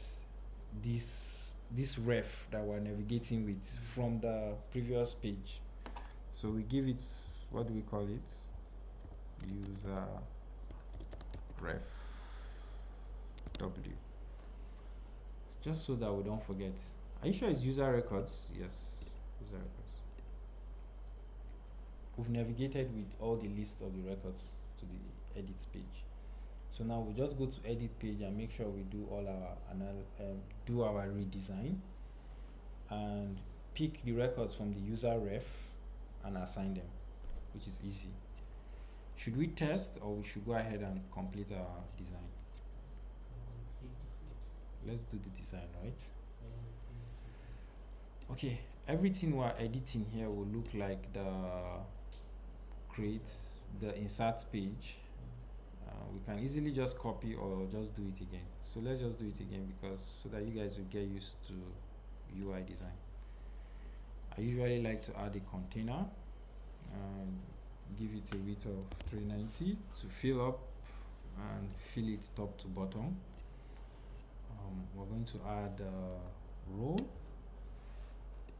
this ref that we're navigating with from the previous page. So we give it, what do we call it? User ref W. Just so that we don't forget. Are you sure it's user records? Yes, user records. We've navigated with all the list of the records to the edit page. So now we just go to edit page and make sure we do all our redesign and pick the records from the user ref and assign them, which is easy. Should we test or we should go ahead and complete our design? Let's do the design, right? Okay, everything we're editing here will look like the insert page. We can easily just copy or just do it again. So let's just do it again so that you guys will get used to UI design. I usually like to add a container and give it a width of 390 to fill up and fill it top to bottom. We're going to add a row.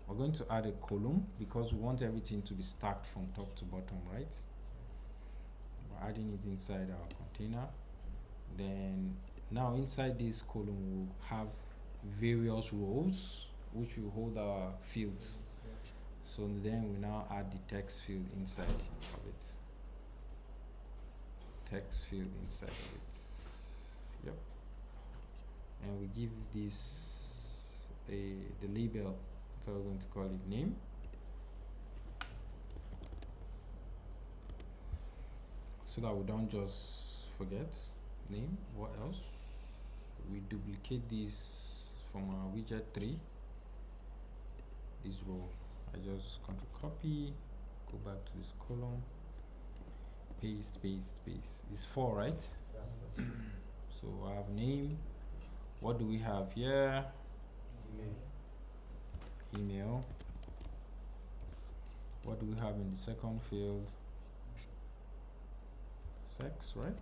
We're going to add a column because we want everything to be stacked from top to bottom, right? We're adding it inside our container. Then now inside this column we'll have various rows which will hold our fields. So then we now add the text field inside of it. Text field inside of it. Yep. And we give this the label. So we're going to call it name. So that we don't just forget name. What else? We duplicate this from our widget 3. This row. I just control copy, go back to this column, paste. It's 4, right? So I have name. What do we have here? Email. What do we have in the second field? Sex, right?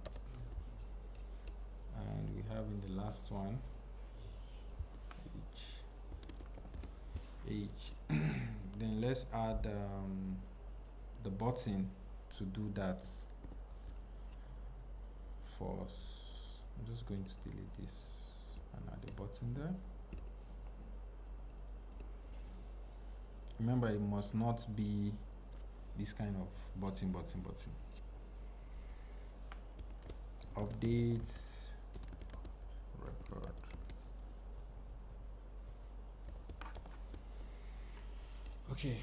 And we have in the last one age. Then let's add the button to do that for us. I'm just going to delete this and add a button there. Remember, it must not be this kind of button. Update Okay,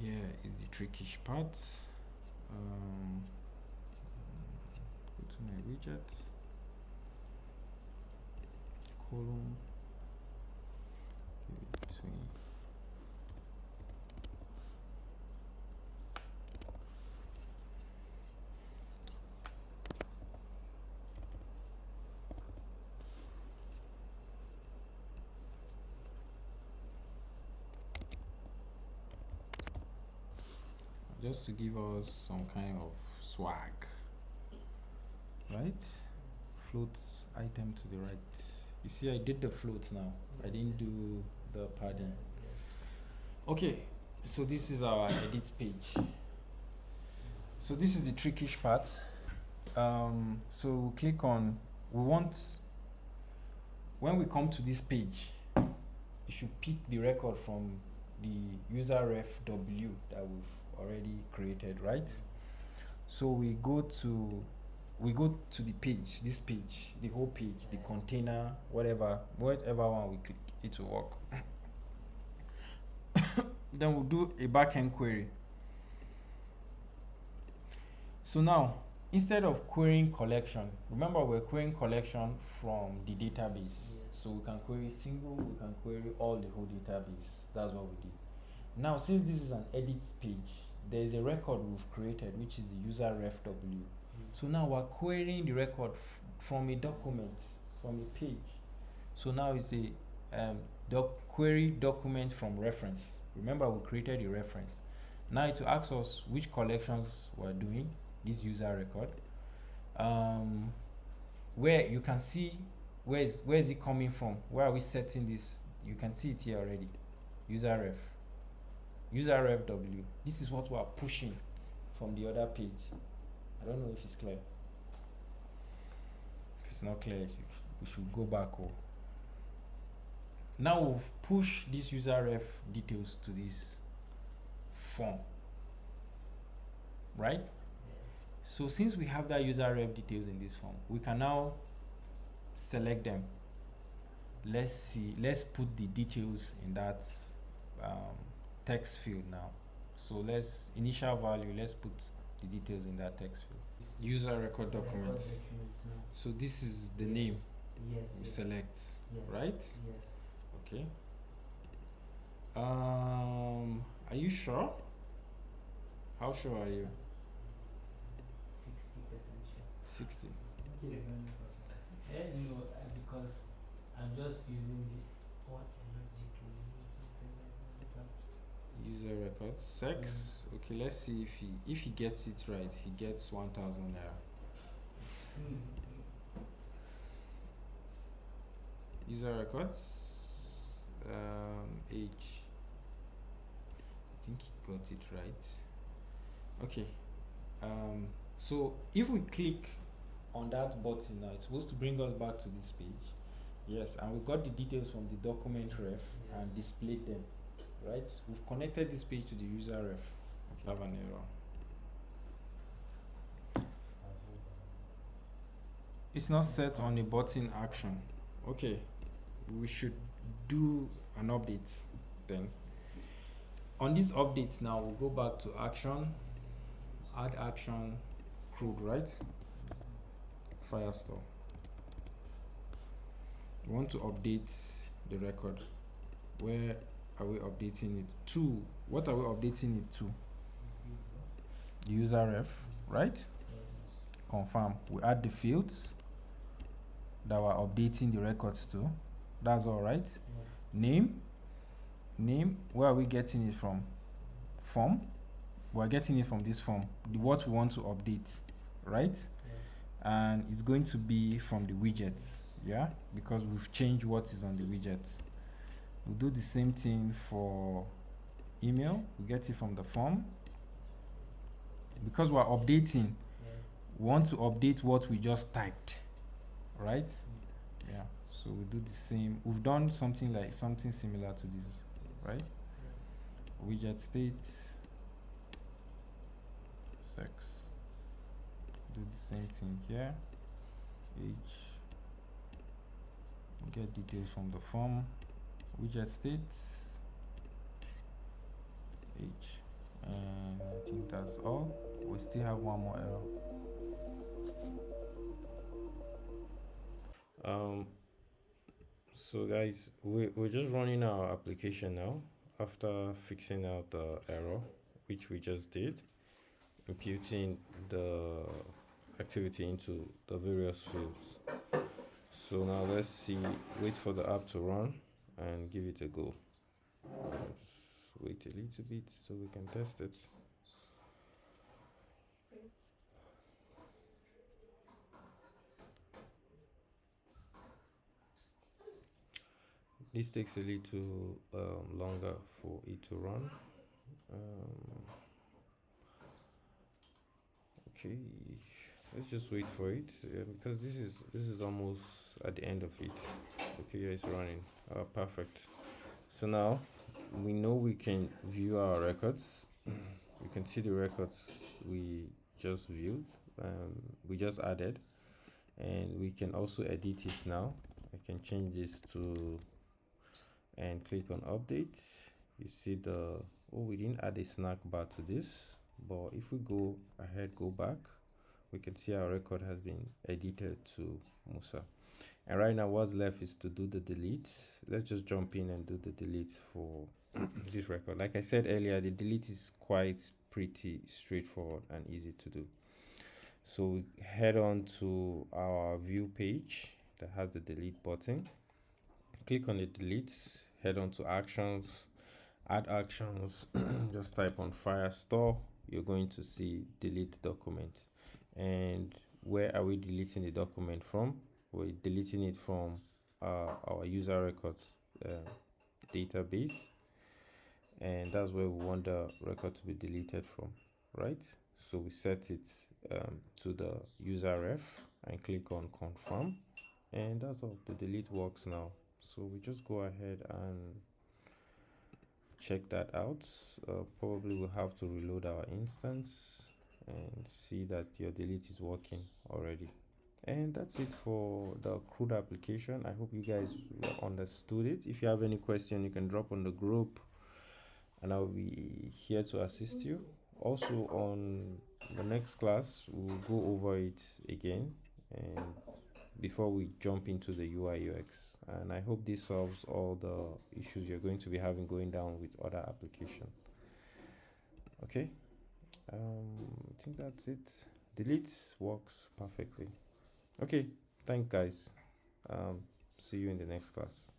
here is the trickish part. Go to my widget, column, give it 20. Just to give us some kind of swag, right? Float item to the right. You see, I did the float now. I didn't do the padding. Okay, so this is our edit page. So this is the trickish part. So we'll click on, when we come to this page, you should pick the record from the user ref W that we've already created, right? So we go to the page, this page, the whole page, the container, whatever one we click, it will work. Then we'll do a backend query. So now, instead of querying collection, remember we're querying collection from the database. So we can query single, we can query all the whole database. That's what we did. Now, since this is an edit page, there is a record we've created, which is the user ref W. So now we're querying the record from a document, from a page. So now it's a query document from reference. Remember, we created a reference. Now it will ask us which collections we're doing, this user record. Where you can see where is it coming from? Where are we setting this? You can see it here already. User ref W. This is what we are pushing from the other page. I don't know if it's clear. If it's not clear, we should go back. Now we've pushed this user ref details to this form, right? So since we have that user ref details in this form, we can now select them. Let's put the details in that text field now. So initial value, let's put the details in that text field. User record documents. So this is the name we select, right? Yes. Okay. Are you sure? How sure are you? 60% sure. 60. No, because I'm just using the what logic User record sex. Okay, let's see if he gets it right. He gets 1,000 naira. User records. Age. I think he got it right. Okay. So if we click on that button now, it's supposed to bring us back to this page. Yes, and we got the details from the document ref and displayed them. Right? We've connected this page to the user ref. Okay, I have an error. It's not set on a button action. Okay, we should do an update then. On this update now, we'll go back to action, add action, CRUD, right? Firestore. We want to update the record. Where are we updating it to? What are we updating it to? The user ref, right? Confirm. We add the fields that we're updating the records to. That's all right. Name. Where are we getting it from? Form. We're getting it from this form. What we want to update, right? And it's going to be from the widgets, yeah, because we've changed what is on the widgets. We'll do the same thing for email. We get it from the form. Because we're updating, we want to update what we just typed, right? Yeah, so we do the same. We've done something similar to this, right? Widget state, sex. Do the same thing here. Age. Get details from the form. Widget state, H, and I think that's all. We still have one more error. So guys, we're just running our application now after fixing out the error, which we just did, imputing the activity into the various fields. So now let's see, wait for the app to run and give it a go. Just wait a little bit so we can test it. This takes a little longer for it to run. Okay, let's just wait for it because this is almost at the end of it. Okay, yeah, it's running. Perfect. So now we know we can view our records. You can see the records we just viewed, we just added, and we can also edit it now. I can change this to and click on update. You see we didn't add a snack bar to this, but if we go ahead, go back, we can see our record has been edited to Musa. And right now what's left is to do the delete. Let's just jump in and do the delete for this record. Like I said earlier, the delete is quite pretty straightforward and easy to do. So we head on to our view page that has the delete button. Click on the delete, head on to actions, add actions, just type on Firestore. You're going to see delete document. And where are we deleting the document from? We're deleting it from our user records database, and that's where we want the record to be deleted from, right? So we set it to the user ref and click on confirm, and that's all. The delete works now. So we just go ahead and check that out. Probably we'll have to reload our instance and see that your delete is working already. And that's it for the CRUD application. I hope you guys understood it. If you have any question, you can drop on the group and I'll be here to assist you. Also on the next class, we'll go over it again and before we jump into the UI UX. And I hope this solves all the issues you're going to be having going down with other applications. Okay, I think that's it. Delete works perfectly. Okay, thanks guys. See you in the next class.